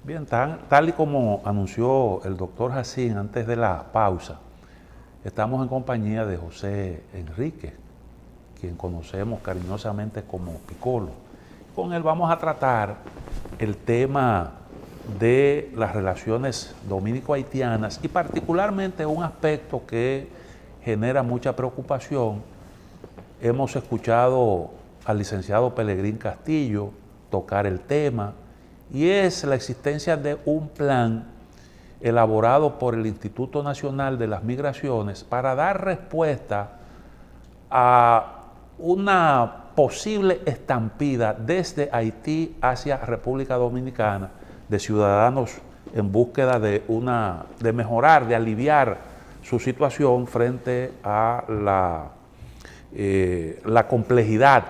Bien, tal y como anunció el doctor Jacín antes de la pausa, estamos en compañía de José Enrique, quien conocemos cariñosamente como Piccolo. Con él vamos a tratar el tema de las relaciones dominico-haitianas y particularmente un aspecto que genera mucha preocupación. Hemos escuchado al licenciado Pelegrín Castillo tocar el tema, y es la existencia de un plan elaborado por el Instituto Nacional de las Migraciones para dar respuesta a una posible estampida desde Haití hacia República Dominicana de ciudadanos en búsqueda de mejorar, de aliviar su situación frente a la complejidad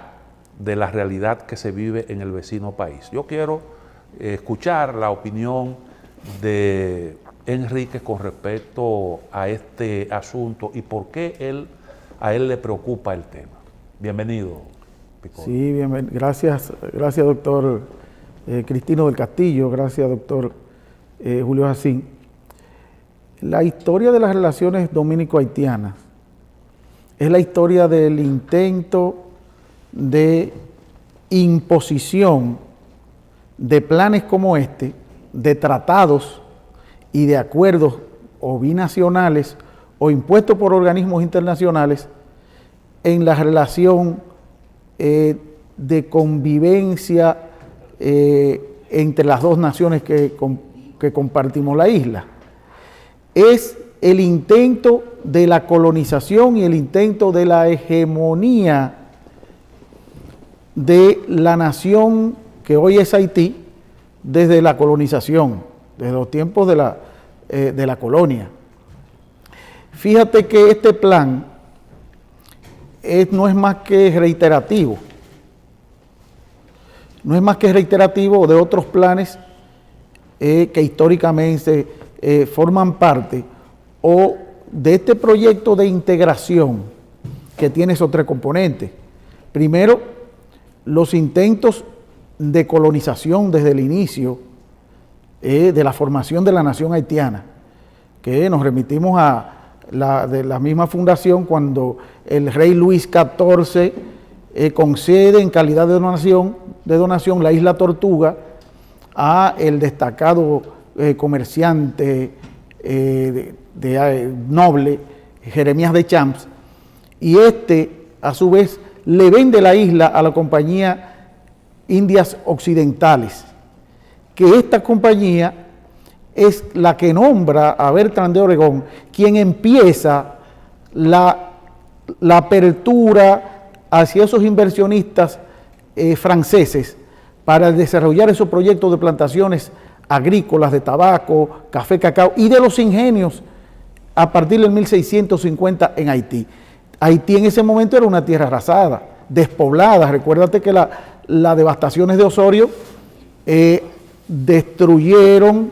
de la realidad que se vive en el vecino país. Yo quiero escuchar la opinión de Enrique con respecto a este asunto y por qué a él le preocupa el tema. Bienvenido, Piccolo. Sí, gracias doctor Cristino del Castillo, gracias doctor Julio Jacín. La historia de las relaciones dominico-haitianas es la historia del intento de imposición de planes como este, de tratados y de acuerdos o binacionales o impuestos por organismos internacionales en la relación de convivencia entre las dos naciones que compartimos la isla. Es el intento de la colonización y el intento de la hegemonía de la nación que hoy es Haití desde la colonización, desde los tiempos de la colonia. Fíjate que este plan no es más que reiterativo. No es más que reiterativo de otros planes que históricamente forman parte o de este proyecto de integración que tiene esos tres componentes. Primero, los intentos de colonización desde el inicio de la formación de la nación haitiana, que nos remitimos a la misma fundación cuando el rey Luis XIV concede en calidad de donación la isla Tortuga a el destacado comerciante noble Jeremías de Champs, y a su vez le vende la isla a la compañía Indias Occidentales, que esta compañía es la que nombra a Bertrand de Oregón, quien empieza la apertura hacia esos inversionistas franceses para desarrollar esos proyectos de plantaciones agrícolas de tabaco, café, cacao y de los ingenios a partir del 1650 en Haití. Haití en ese momento era una tierra arrasada, despoblada. Recuérdate que las devastaciones de Osorio destruyeron,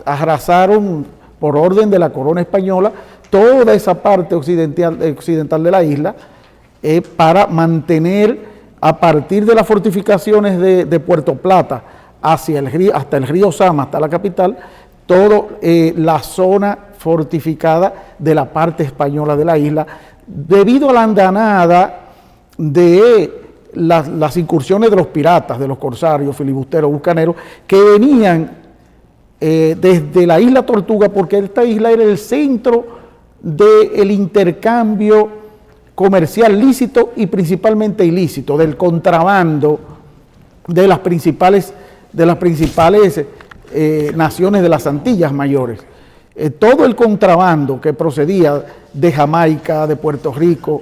arrasaron por orden de la corona española toda esa parte occidental de la isla para mantener a partir de las fortificaciones de Puerto Plata hasta el río Sama, hasta la capital, toda la zona fortificada de la parte española de la isla, debido a la andanada de las incursiones de los piratas, de los corsarios, filibusteros, bucaneros, que venían desde la isla Tortuga, porque esta isla era el centro del intercambio comercial lícito y principalmente ilícito, del contrabando de las principales naciones de las Antillas Mayores. Todo el contrabando que procedía de Jamaica, de Puerto Rico,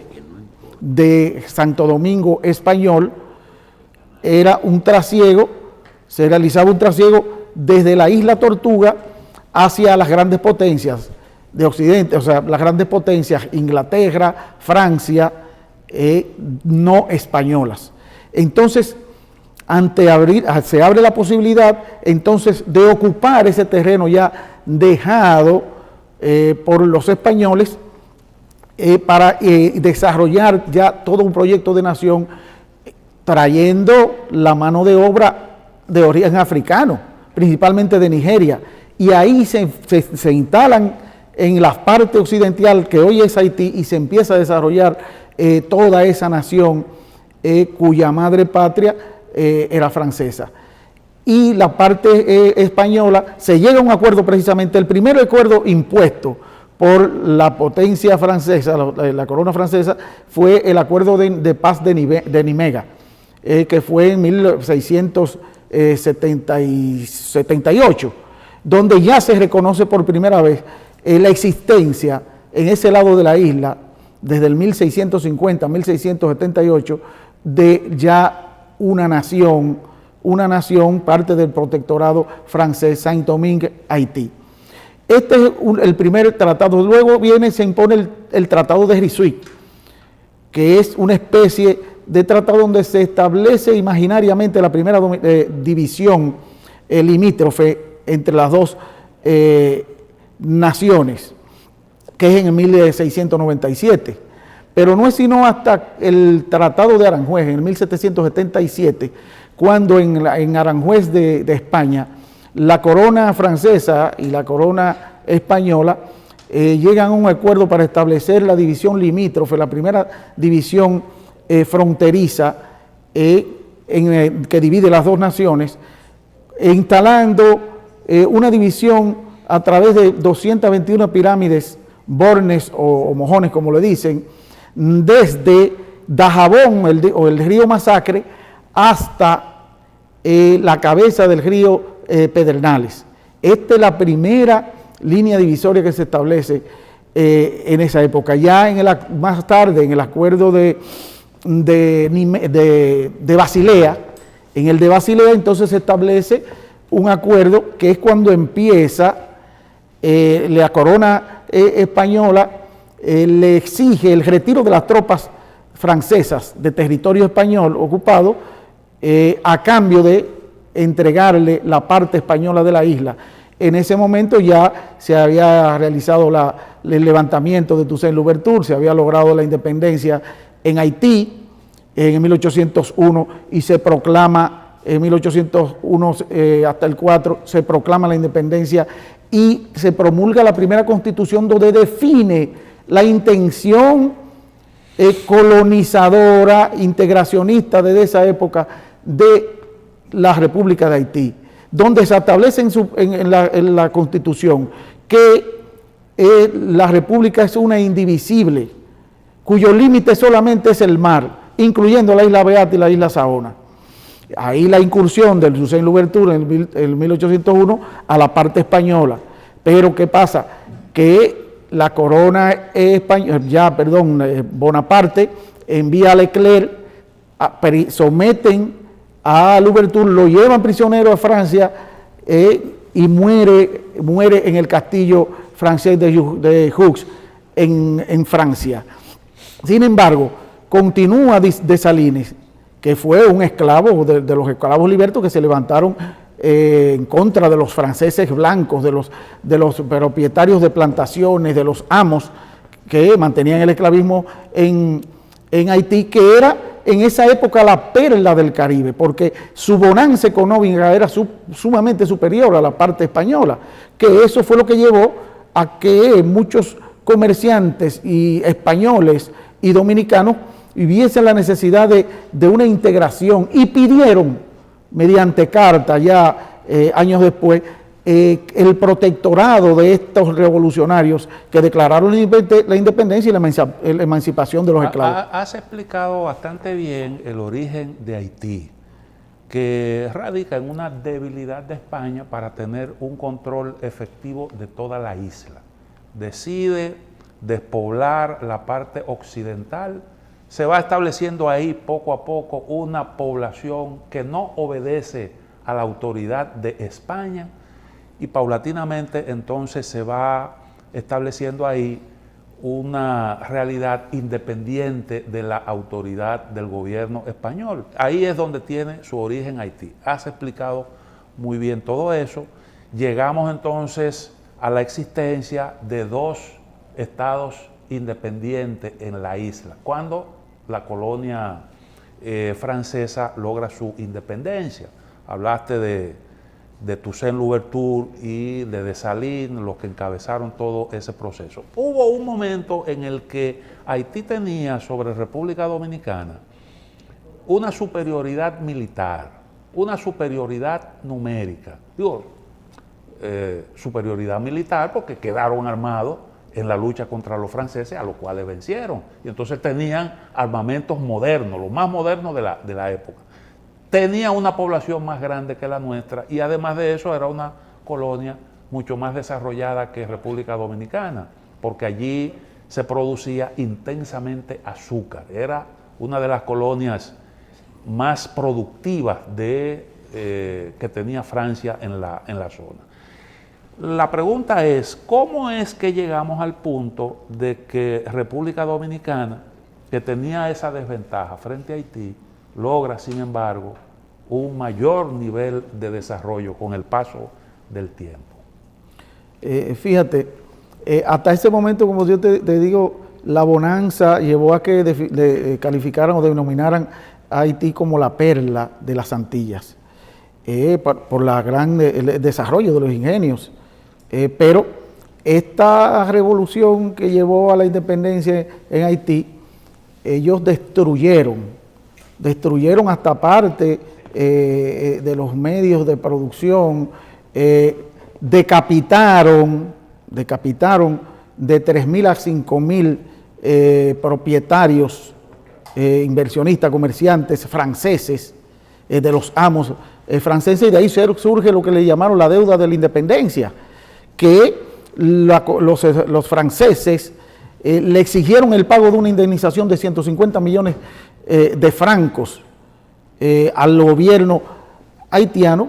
de Santo Domingo Español, era un trasiego, se realizaba un trasiego desde la isla Tortuga hacia las grandes potencias de Occidente, o sea, las grandes potencias, Inglaterra, Francia, no españolas. Entonces, se abre la posibilidad entonces de ocupar ese terreno ya dejado por los españoles para desarrollar ya todo un proyecto de nación trayendo la mano de obra de origen africano, principalmente de Nigeria, y ahí se instalan en la parte occidental que hoy es Haití y se empieza a desarrollar toda esa nación cuya madre patria era francesa. Y la parte española, se llega a un acuerdo precisamente, el primer acuerdo impuesto por la potencia francesa, la corona francesa, fue el acuerdo de paz de Nimega, que fue en 1678, donde ya se reconoce por primera vez la existencia en ese lado de la isla, desde el 1650, 1678, de ya una nación, parte del protectorado francés, Saint-Domingue, Haití. Este es el primer tratado. Luego se impone el Tratado de Ryswick, que es una especie de tratado donde se establece imaginariamente la primera división limítrofe entre las dos naciones, que es en 1697. Pero no es sino hasta el Tratado de Aranjuez, en 1777, cuando en Aranjuez de España, la corona francesa y la corona española llegan a un acuerdo para establecer la división limítrofe, la primera división fronteriza que divide las dos naciones, instalando una división a través de 221 pirámides, bornes o mojones, como le dicen, desde Dajabón o el río Masacre hasta la cabeza del río Pedernales. Esta es la primera línea divisoria que se establece en esa época. Ya más tarde, en el acuerdo de Basilea, en el de Basilea entonces se establece un acuerdo que es cuando empieza la corona española le exige el retiro de las tropas francesas de territorio español ocupado a cambio de entregarle la parte española de la isla. En ese momento ya se había realizado el levantamiento de Toussaint Louverture, se había logrado la independencia en Haití en 1801 y se proclama en 1801 hasta el 4 se proclama la independencia y se promulga la primera constitución donde define la intención colonizadora, integracionista desde esa época de la República de Haití, donde se establece en la Constitución que la República es una indivisible, cuyo límite solamente es el mar, incluyendo la isla Beata y la isla Saona. Ahí la incursión del Toussaint Louverture en 1801 a la parte española. Pero ¿qué pasa? Que la corona española, Bonaparte envía a Leclerc, someten a Louverture, lo llevan prisionero a Francia y muere en el castillo francés de Hux en Francia. Sin embargo, continúa Dessalines, que fue un esclavo de los esclavos libertos que se levantaron en contra de los franceses blancos, de los propietarios de plantaciones, de los amos que mantenían el esclavismo en Haití, que era en esa época la perla del Caribe, porque su bonanza económica era sumamente superior a la parte española, que eso fue lo que llevó a que muchos comerciantes y españoles y dominicanos viesen la necesidad de una integración y pidieron, mediante carta ya años después, el protectorado de estos revolucionarios que declararon la independencia y la emancipación de los esclavos. Has explicado bastante bien el origen de Haití, que radica en una debilidad de España para tener un control efectivo de toda la isla. Decide despoblar la parte occidental, se va estableciendo ahí poco a poco una población que no obedece a la autoridad de España y paulatinamente entonces se va estableciendo ahí una realidad independiente de la autoridad del gobierno español. Ahí es donde tiene su origen Haití. Has explicado muy bien todo eso. Llegamos entonces a la existencia de dos estados independientes en la isla, cuando la colonia francesa logra su independencia. Hablaste de de Toussaint Louverture y de Dessalines, los que encabezaron todo ese proceso. Hubo un momento en el que Haití tenía sobre República Dominicana una superioridad militar, una superioridad numérica. Digo, superioridad militar porque quedaron armados en la lucha contra los franceses, a los cuales vencieron. Y entonces tenían armamentos modernos, los más modernos de la época. Tenía una población más grande que la nuestra y además de eso era una colonia mucho más desarrollada que República Dominicana, porque allí se producía intensamente azúcar. Era una de las colonias más productivas que tenía Francia en la zona. La pregunta es, ¿cómo es que llegamos al punto de que República Dominicana, que tenía esa desventaja frente a Haití, logra, sin embargo, un mayor nivel de desarrollo con el paso del tiempo? Fíjate, hasta ese momento, como yo te digo, la bonanza llevó a que calificaran o denominaran a Haití como la perla de las Antillas, por el desarrollo de los ingenios. Pero esta revolución que llevó a la independencia en Haití, ellos destruyeron hasta parte de los medios de producción, decapitaron de 3.000 a 5.000 propietarios, inversionistas, comerciantes franceses, de los amos franceses, y de ahí surge lo que le llamaron la deuda de la independencia, que los franceses le exigieron el pago de una indemnización de 150 millones de francos al gobierno haitiano,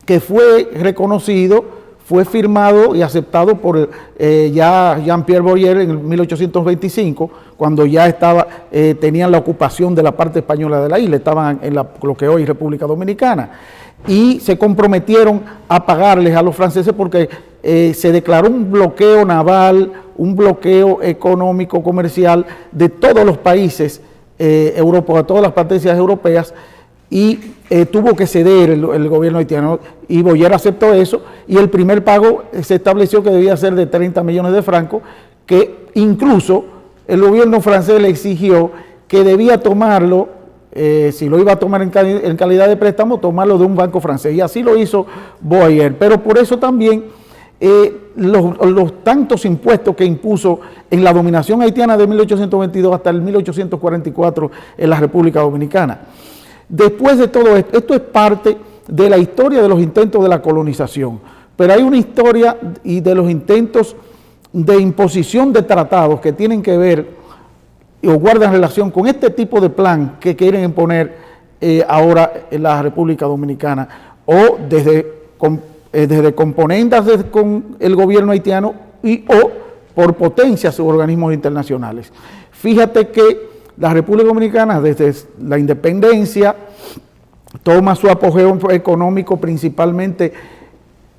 que fue reconocido, fue firmado y aceptado por Jean-Pierre Boyer en 1825, cuando ya tenían la ocupación de la parte española de la isla, estaban en lo que hoy es República Dominicana, y se comprometieron a pagarles a los franceses porque se declaró un bloqueo naval, un bloqueo económico, comercial de todos los países europeos, todas las potencias europeas, y tuvo que ceder el gobierno haitiano, y Boyer aceptó eso, y el primer pago se estableció que debía ser de 30 millones de francos, que incluso el gobierno francés le exigió que debía tomarlo, si lo iba a tomar en calidad de préstamo, tomarlo de un banco francés, y así lo hizo Boyer. Pero por eso también los tantos impuestos que impuso en la dominación haitiana de 1822 hasta el 1844 en la República Dominicana. Después de todo esto es parte de la historia de los intentos de la colonización, pero hay una historia y de los intentos de imposición de tratados que tienen que ver o guardan relación con este tipo de plan que quieren imponer ahora en la República Dominicana, o desde componentes con el gobierno haitiano o por potencias u organismos internacionales. Fíjate que la República Dominicana, desde la independencia, toma su apogeo económico principalmente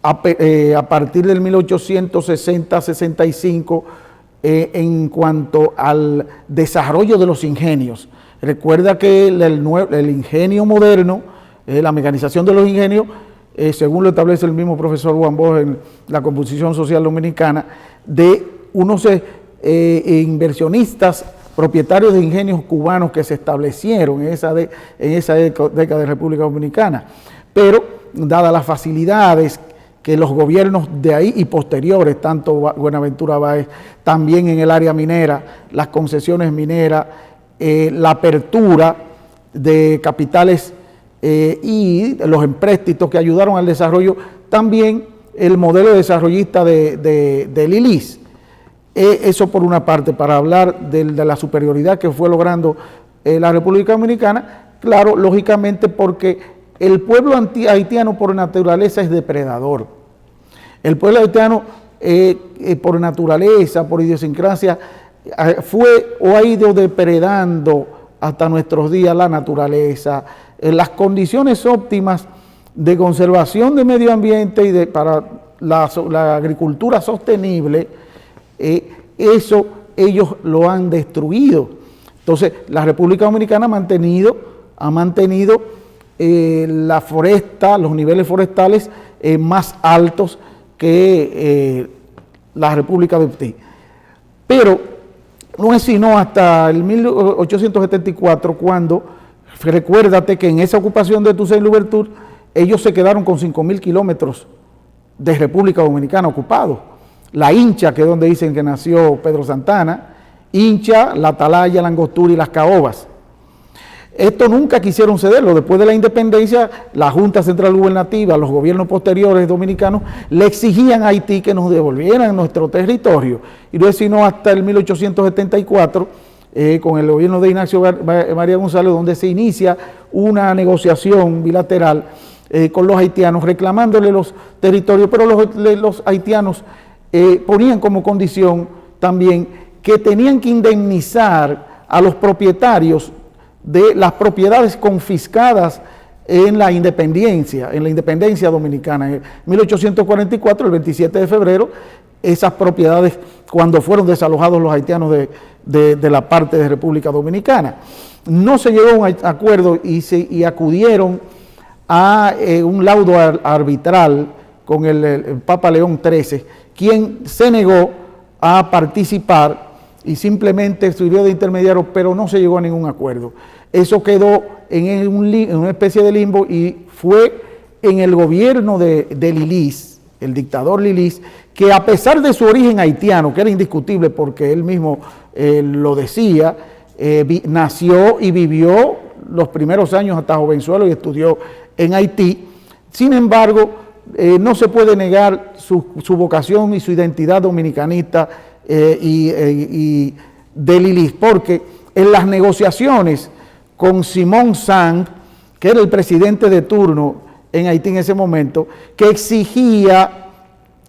a partir del 1860-65 en cuanto al desarrollo de los ingenios. Recuerda que el ingenio moderno, la mecanización de los ingenios, según lo establece el mismo profesor Juan Bosch en la Composición Social Dominicana, de unos inversionistas propietarios de ingenios cubanos que se establecieron en esa década de República Dominicana, pero dadas las facilidades que los gobiernos de ahí y posteriores, tanto Buenaventura Báez, también en el área minera, las concesiones mineras, la apertura de capitales y los empréstitos que ayudaron al desarrollo, también el modelo desarrollista de Lilis. Eso por una parte, para hablar de la superioridad que fue logrando la República Dominicana, claro, lógicamente porque el pueblo haitiano por naturaleza es depredador. El pueblo haitiano por naturaleza, por idiosincrasia, fue o ha ido depredando hasta nuestros días la naturaleza, las condiciones óptimas de conservación de medio ambiente y para la agricultura sostenible. Eso ellos lo han destruido. Entonces, la República Dominicana ha mantenido la foresta, los niveles forestales más altos que la República de Haití. Pero no es sino hasta el 1874 cuando, recuérdate que en esa ocupación de Toussaint Louverture, ellos se quedaron con 5.000 kilómetros de República Dominicana ocupados. La Hincha, que es donde dicen que nació Pedro Santana, Hincha, la Atalaya, la Angostura y las Caobas. Esto nunca quisieron cederlo. Después de la independencia, la Junta Central Gubernativa, los gobiernos posteriores dominicanos, le exigían a Haití que nos devolvieran nuestro territorio. Y no es sino hasta el 1874, con el gobierno de Ignacio María González, donde se inicia una negociación bilateral con los haitianos, reclamándole los territorios, pero los haitianos ponían como condición también que tenían que indemnizar a los propietarios de las propiedades confiscadas en la independencia dominicana. En 1844, el 27 de febrero, esas propiedades, cuando fueron desalojados los haitianos de la parte de República Dominicana. No se llegó a un acuerdo y acudieron a un laudo arbitral con el Papa León XIII, quien se negó a participar y simplemente sirvió de intermediario, pero no se llegó a ningún acuerdo. Eso quedó en una especie de limbo y fue en el gobierno de Lilis, el dictador Lilis, que a pesar de su origen haitiano, que era indiscutible porque él mismo lo decía, nació y vivió los primeros años hasta jovenzuelo y estudió en Haití. Sin embargo, no se puede negar su vocación y su identidad dominicanista y de Lilis, porque en las negociaciones con Simón Sang, que era el presidente de turno en Haití en ese momento, que exigía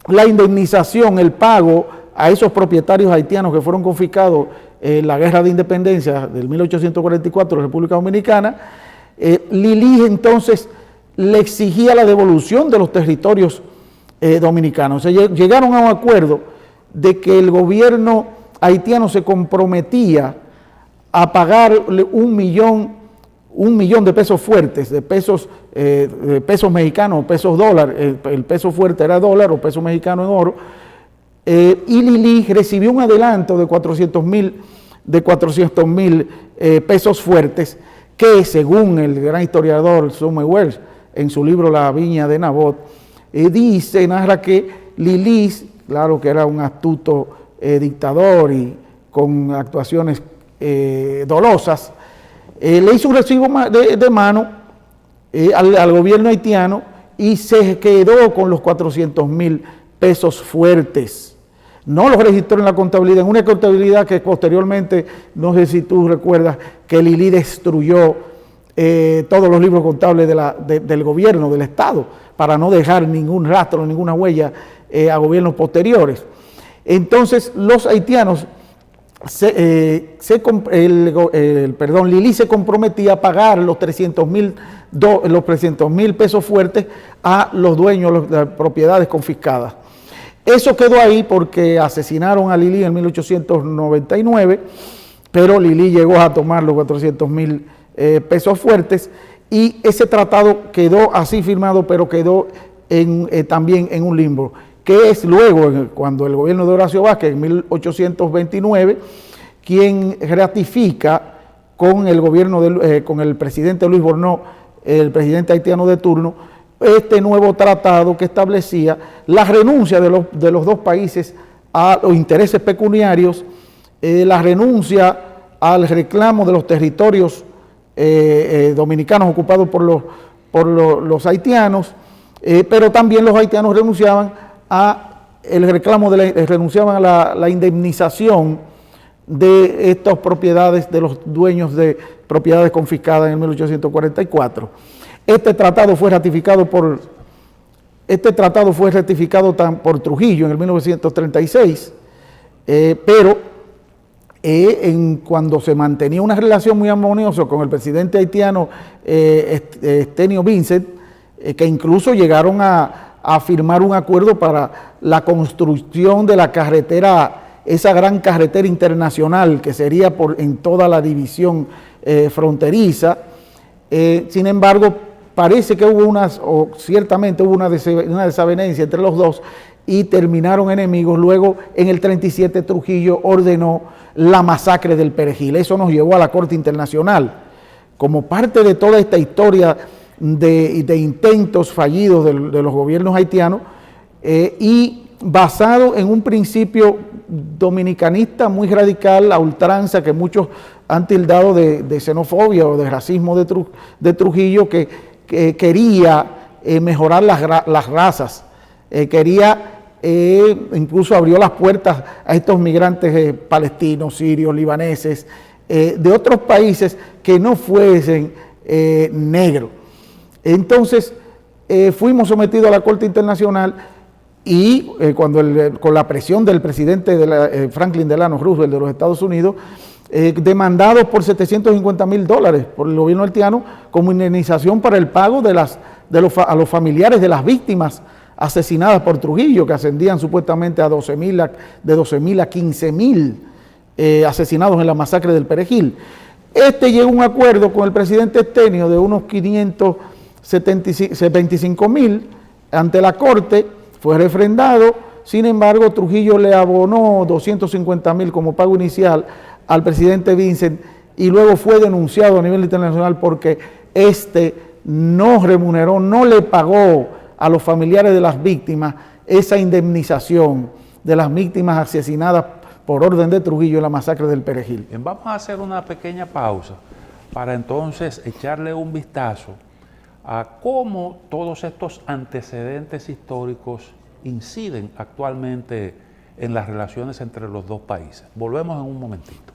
la indemnización, el pago a esos propietarios haitianos que fueron confiscados en la Guerra de Independencia del 1844 de la República Dominicana. Lilis entonces le exigía la devolución de los territorios dominicanos. O sea, llegaron a un acuerdo de que el gobierno haitiano se comprometía a pagarle un millón de pesos fuertes, de pesos mexicanos, pesos dólar, el peso fuerte era dólar o peso mexicano en oro, y Lilis recibió un adelanto de 400,000 pesos fuertes, que según el gran historiador Samuel Wells, en su libro La Viña de Nabot, narra que Lilis, claro que era un astuto dictador y con actuaciones dolosas, le hizo un recibo de mano al gobierno haitiano y se quedó con los 400,000 pesos fuertes. No los registró en la contabilidad, en una contabilidad que posteriormente, no sé si tú recuerdas, que Lilis destruyó todos los libros contables del gobierno, del Estado, para no dejar ningún rastro, ninguna huella a gobiernos posteriores. Entonces, los haitianos, Lilis se comprometía a pagar los 300,000 pesos fuertes a los dueños de las propiedades confiscadas. Eso quedó ahí porque asesinaron a Lilis en 1899, pero Lilis llegó a tomar los 400,000 pesos fuertes y ese tratado quedó así firmado, pero quedó también en un limbo, que es luego, cuando el gobierno de Horacio Vázquez, en 1829, quien ratifica con el gobierno, con el presidente Luis Bornó, el presidente haitiano de turno, este nuevo tratado que establecía la renuncia de los dos países a los intereses pecuniarios, la renuncia al reclamo de los territorios dominicanos ocupados por los haitianos, pero también los haitianos renunciaban renunciaban a la indemnización de estas propiedades, de los dueños de propiedades confiscadas en 1844. Este tratado fue ratificado por Trujillo en el 1936, pero cuando se mantenía una relación muy armoniosa con el presidente haitiano Estenio Vincent, que incluso llegaron a firmar un acuerdo para la construcción de la carretera, esa gran carretera internacional que sería en toda la división fronteriza. Sin embargo, parece que hubo ciertamente hubo una desavenencia entre los dos y terminaron enemigos. Luego, en el 37, Trujillo ordenó la masacre del Perejil. Eso nos llevó a la Corte Internacional. Como parte de toda esta historia de intentos fallidos de los gobiernos haitianos, y basado en un principio dominicanista muy radical, a ultranza, que muchos han tildado de xenofobia o de racismo de Trujillo, que quería mejorar las razas, quería incluso abrió las puertas a estos migrantes palestinos, sirios, libaneses, de otros países que no fuesen negros. Entonces fuimos sometidos a la Corte Internacional y con la presión del presidente Franklin Delano Roosevelt de los Estados Unidos, demandados por $750,000 por el gobierno haitiano como indemnización para el pago a los familiares de las víctimas asesinadas por Trujillo, que ascendían supuestamente de 12,000 a 15,000 asesinados en la masacre del Perejil. Llegó a un acuerdo con el presidente Estenio de unos 575,000 ante la Corte, fue refrendado. Sin embargo, Trujillo le abonó 250,000 como pago inicial al presidente Vincent y luego fue denunciado a nivel internacional porque no remuneró, no le pagó a los familiares de las víctimas esa indemnización de las víctimas asesinadas por orden de Trujillo en la masacre del Perejil. Vamos a hacer una pequeña pausa para entonces echarle un vistazo a cómo todos estos antecedentes históricos inciden actualmente en las relaciones entre los dos países. Volvemos en un momentito.